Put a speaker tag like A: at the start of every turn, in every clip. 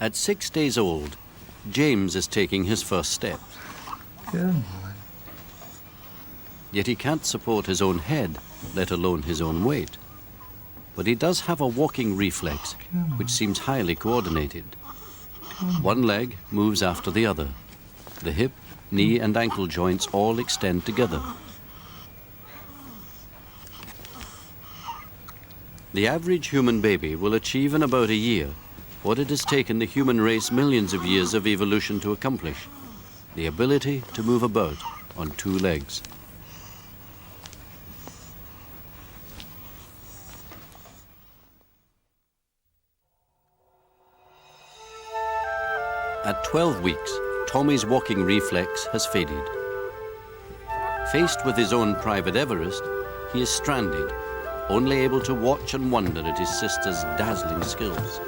A: At 6 days old, James is taking his first steps.
B: Good boy.
A: Yet he can't support his own head, let alone his own weight. But he does have a walking reflex, which seems highly coordinated. One leg moves after the other. The hip, knee and ankle joints all extend together. The average human baby will achieve in about a year what it has taken the human race millions of years of evolution to accomplish: the ability to move about on 2 legs. At 12 weeks, Tommy's walking reflex has faded. Faced with his own private Everest, he is stranded, only able to watch and wonder at his sister's dazzling skills.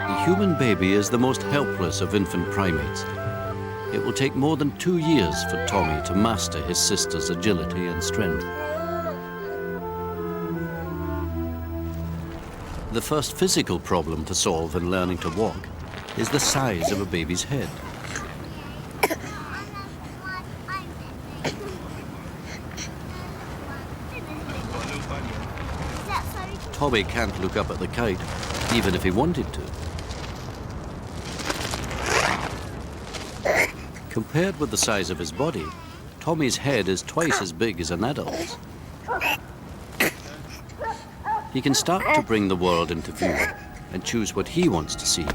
A: The human baby is the most helpless of infant primates. It will take more than 2 years for Tommy to master his sister's agility and strength. The first physical problem to solve in learning to walk is the size of a baby's head. Tommy can't look up at the kite, even if he wanted to. Compared with the size of his body, Tommy's head is twice as big as an adult's. He can start to bring the world into view and choose what he wants to see,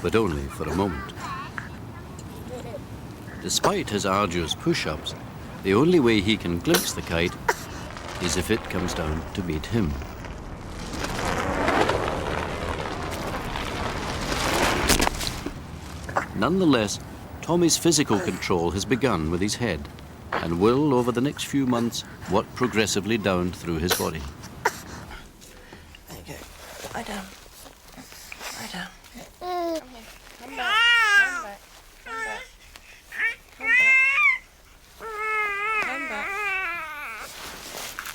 A: but only for a moment. Despite his arduous push-ups, the only way he can glimpse the kite is if it comes down to meet him. Nonetheless, Tommy's physical control has begun with his head and will, over the next few months, work progressively down through his body.
C: There you go. Lie down. Lie down. Come here. Come back. Come back. Come back. Come back. Come back.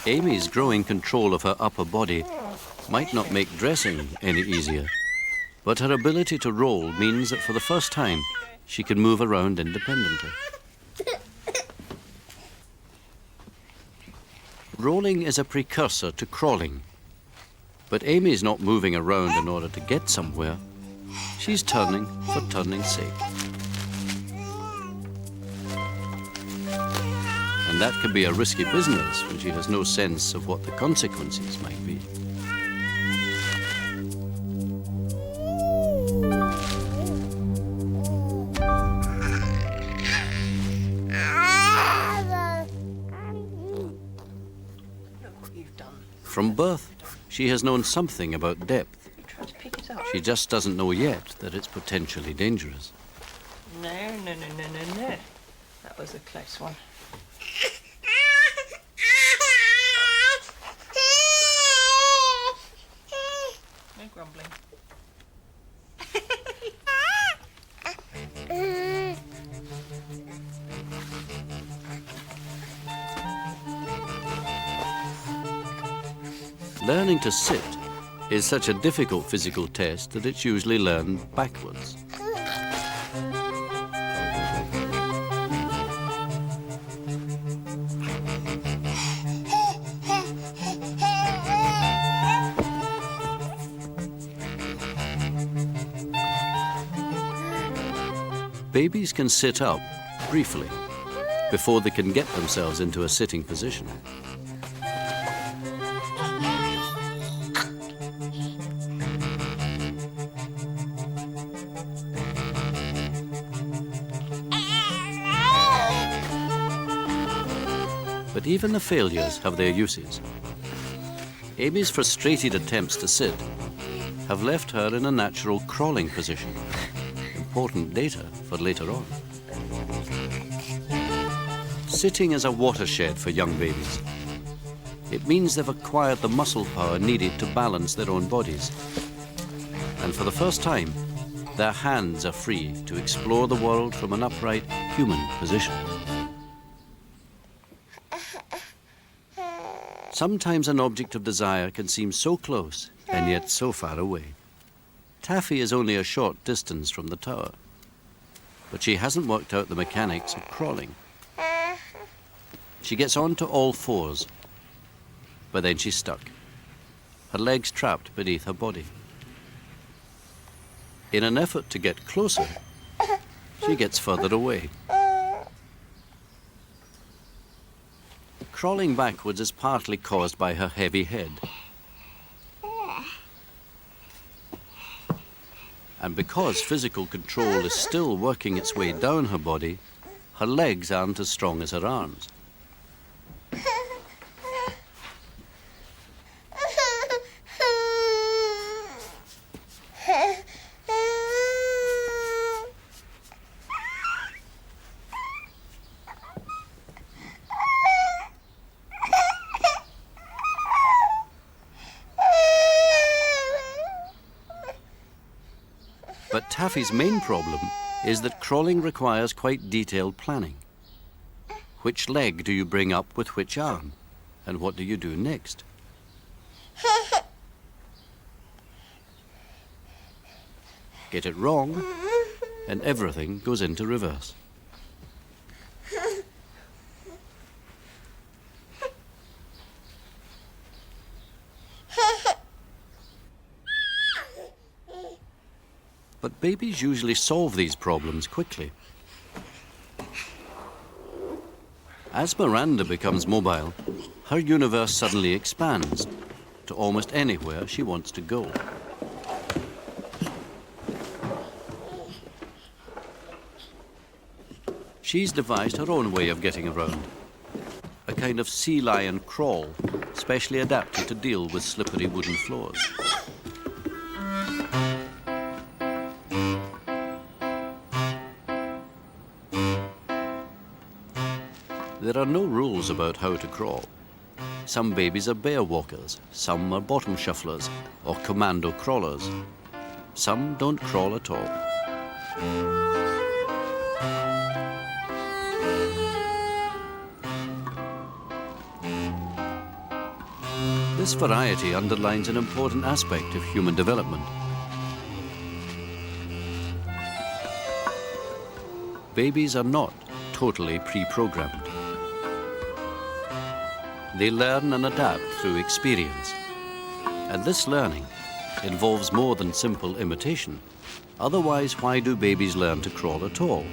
A: Amy's growing control of her upper body might not make dressing any easier, but her ability to roll means that for the first time, she can move around independently. Rolling is a precursor to crawling, but Amy's not moving around in order to get somewhere. She's turning for turning's sake. And that can be a risky business when she has no sense of what the consequences might be. From birth, she has known something about depth.
C: Try to pick it up.
A: She just doesn't know yet that it's potentially dangerous.
C: No, no, no, no, no, no. That was a close one. No grumbling.
A: Learning to sit is such a difficult physical test that it's usually learned backwards. Babies can sit up briefly before they can get themselves into a sitting position. But even the failures have their uses. Amy's frustrated attempts to sit have left her in a natural crawling position. Important data for later on. Sitting is a watershed for young babies. It means they've acquired the muscle power needed to balance their own bodies. And for the first time, their hands are free to explore the world from an upright human position. Sometimes an object of desire can seem so close and yet so far away. Taffy is only a short distance from the tower, but she hasn't worked out the mechanics of crawling. She gets onto all fours, but then she's stuck, her legs trapped beneath her body. In an effort to get closer, she gets further away. Crawling backwards is partly caused by her heavy head. And because physical control is still working its way down her body, her legs aren't as strong as her arms. But Taffy's main problem is that crawling requires quite detailed planning. Which leg do you bring up with which arm? And what do you do next? Get it wrong, and everything goes into reverse. But babies usually solve these problems quickly. As Miranda becomes mobile, her universe suddenly expands to almost anywhere she wants to go. She's devised her own way of getting around, a kind of sea lion crawl, specially adapted to deal with slippery wooden floors. There are no rules about how to crawl. Some babies are bear walkers, some are bottom shufflers or commando crawlers. Some don't crawl at all. This variety underlines an important aspect of human development. Babies are not totally pre-programmed. They learn and adapt through experience. And this learning involves more than simple imitation. Otherwise, why do babies learn to crawl at all?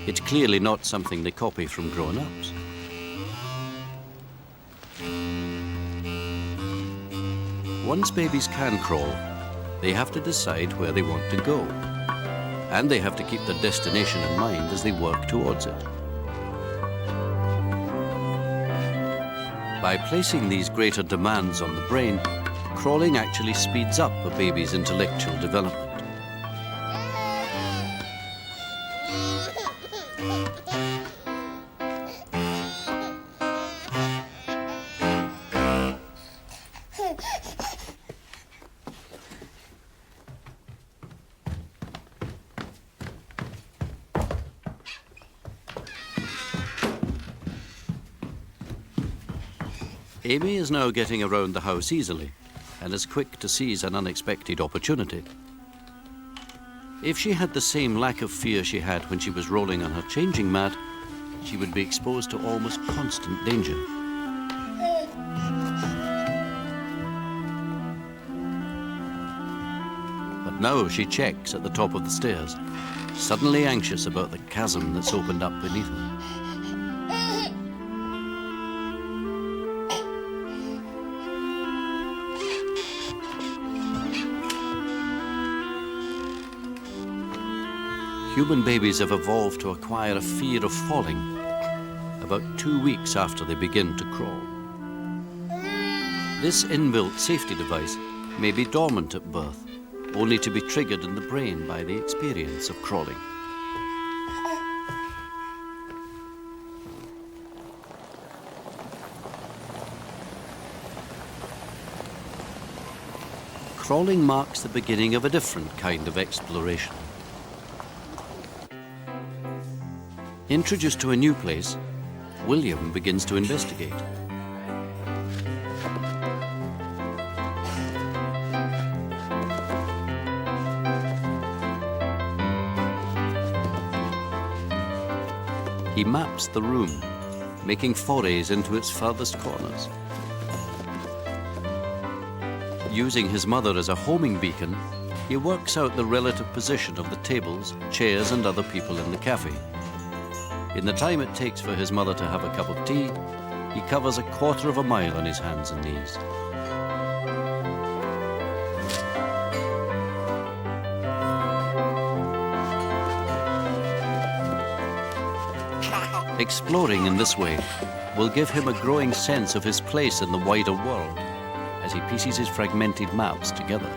A: It's clearly not something they copy from grown-ups. Once babies can crawl, they have to decide where they want to go. And they have to keep their destination in mind as they work towards it. By placing these greater demands on the brain, crawling actually speeds up a baby's intellectual development. Amy is now getting around the house easily and is quick to seize an unexpected opportunity. If she had the same lack of fear she had when she was rolling on her changing mat, she would be exposed to almost constant danger. But now she checks at the top of the stairs, suddenly anxious about the chasm that's opened up beneath her. Human babies have evolved to acquire a fear of falling about 2 weeks after they begin to crawl. This inbuilt safety device may be dormant at birth, only to be triggered in the brain by the experience of crawling. crawling marks the beginning of a different kind of exploration. Introduced to a new place, William begins to investigate. He maps the room, making forays into its furthest corners. Using his mother as a homing beacon, he works out the relative position of the tables, chairs, and other people in the cafe. In the time it takes for his mother to have a cup of tea, he covers a quarter of a mile on his hands and knees. Exploring in this way will give him a growing sense of his place in the wider world as he pieces his fragmented maps together.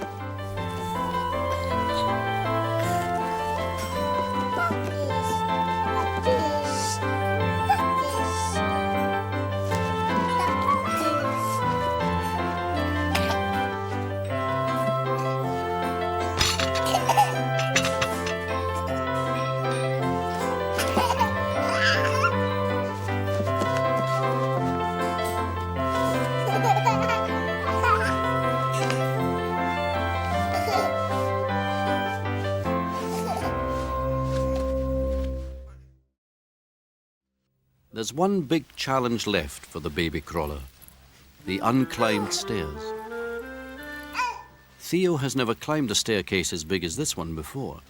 A: There's one big challenge left for the baby crawler, the unclimbed stairs. Theo has never climbed a staircase as big as this one before,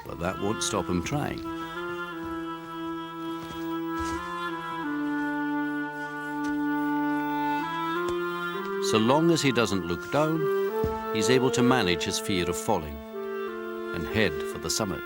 A: but that won't stop him trying. So long as he doesn't look down, he's able to manage his fear of falling and head for the summit.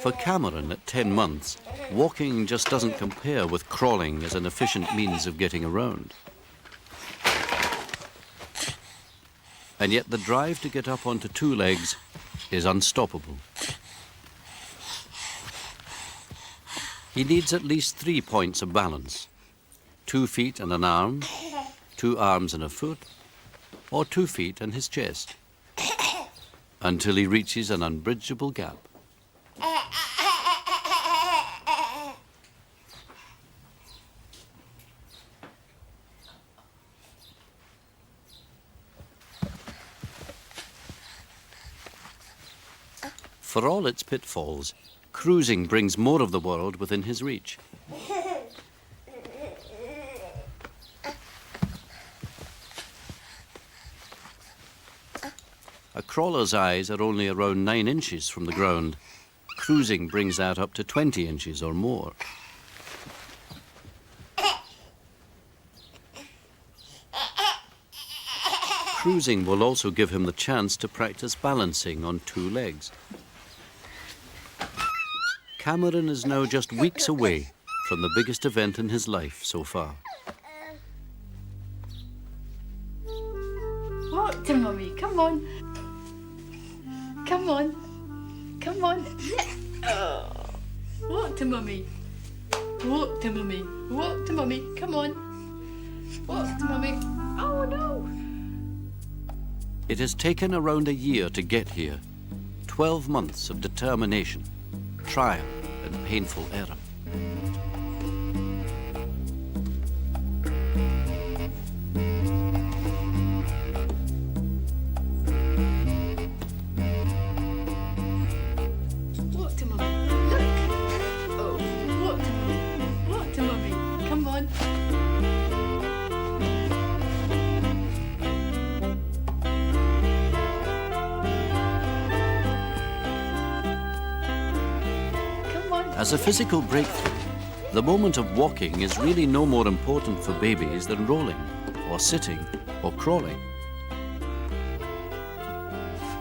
A: For Cameron at 10 months, walking just doesn't compare with crawling as an efficient means of getting around. And yet the drive to get up onto two legs is unstoppable. He needs at least 3 points of balance: 2 feet and an arm, 2 arms and a foot, or 2 feet and his chest, until he reaches an unbridgeable gap. For all its pitfalls, cruising brings more of the world within his reach. A crawler's eyes are only around 9 inches from the ground. Cruising brings that up to 20 inches or more. Cruising will also give him the chance to practice balancing on 2 legs. Cameron is now just weeks away from the biggest event in his life so far.
B: Walk to Mummy, come on. Come on. Come on. Oh. Walk to Mummy. Walk to Mummy. Walk to Mummy. Come on. Walk to Mummy. Oh no!
A: It has taken around a year to get here. 12 months of determination, trial, and painful error.
B: Walk to Mummy. Look. Oh, walk to Mummy. Walk to Mummy. Come on.
A: As a physical breakthrough, the moment of walking is really no more important for babies than rolling, or sitting, or crawling.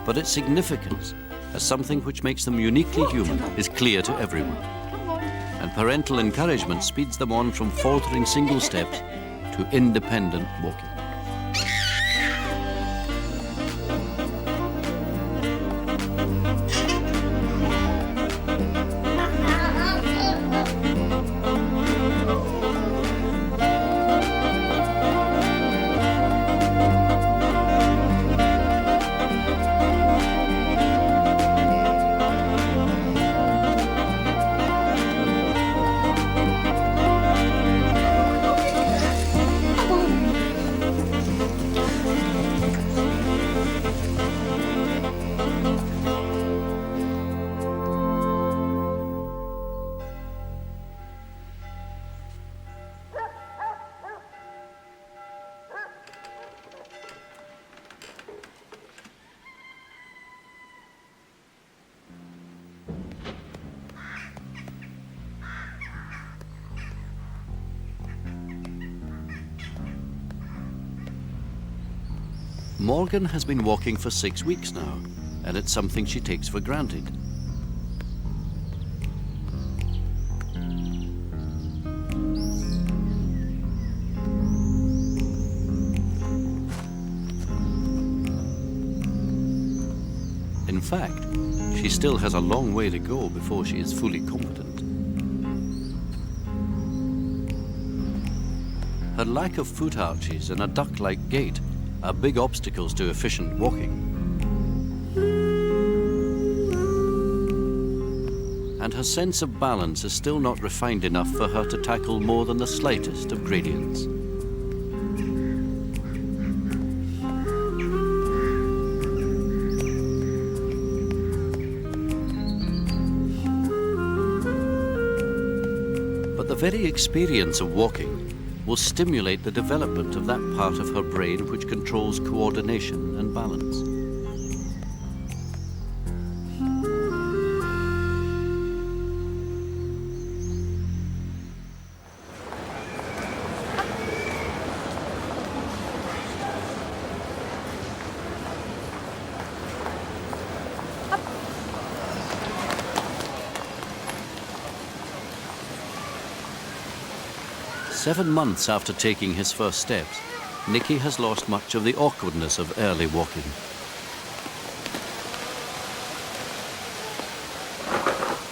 A: But its significance as something which makes them uniquely human is clear to everyone.
B: Come on.
A: And parental encouragement speeds them on from faltering single steps to independent walking. Morgan has been walking for 6 weeks now, and it's something she takes for granted. In fact, she still has a long way to go before she is fully competent. Her lack of foot arches and a duck-like gait are big obstacles to efficient walking. And her sense of balance is still not refined enough for her to tackle more than the slightest of gradients. But the very experience of walking will stimulate the development of that part of her brain which controls coordination and balance. Seven months after taking his first steps, Nicky has lost much of the awkwardness of early walking.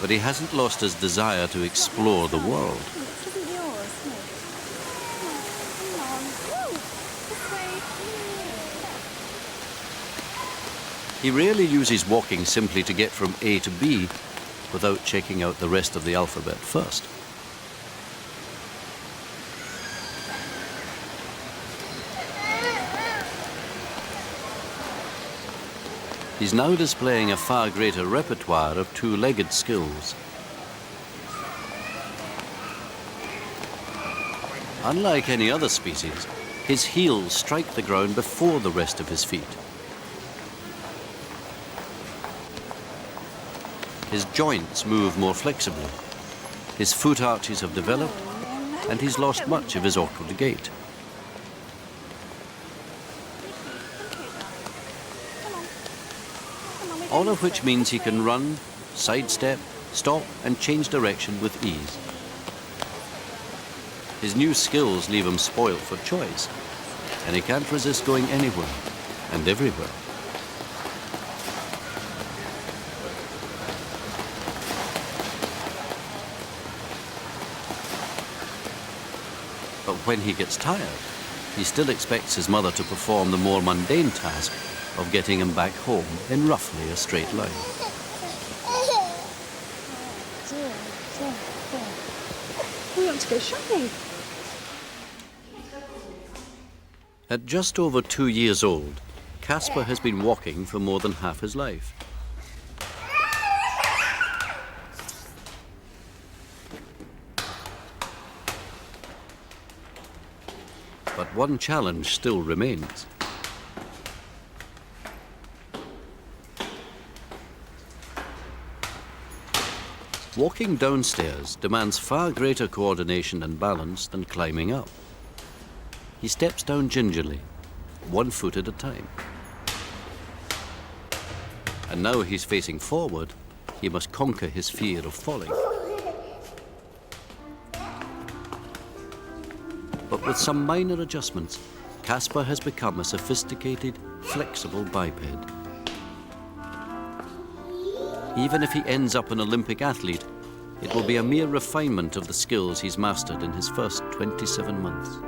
A: But he hasn't lost his desire to explore the world. He rarely uses walking simply to get from A to B without checking out the rest of the alphabet first. He's now displaying a far greater repertoire of two-legged skills. Unlike any other species, his heels strike the ground before the rest of his feet. His joints move more flexibly. His foot arches have developed, and he's lost much of his awkward gait. All of which means he can run, sidestep, stop, and change direction with ease. His new skills leave him spoilt for choice, and he can't resist going anywhere and everywhere. when he gets tired, he still expects his mother to perform the more mundane task of getting him back home in roughly a straight line.
C: We want to go shopping.
A: At just over 2 years old, Casper has been walking for more than half his life. But one challenge still remains. Walking downstairs demands far greater coordination and balance than climbing up. He steps down gingerly, 1 foot at a time. And now he's facing forward, he must conquer his fear of falling. But with some minor adjustments, Casper has become a sophisticated, flexible biped. Even if he ends up an Olympic athlete, it will be a mere refinement of the skills he's mastered in his first 27 months.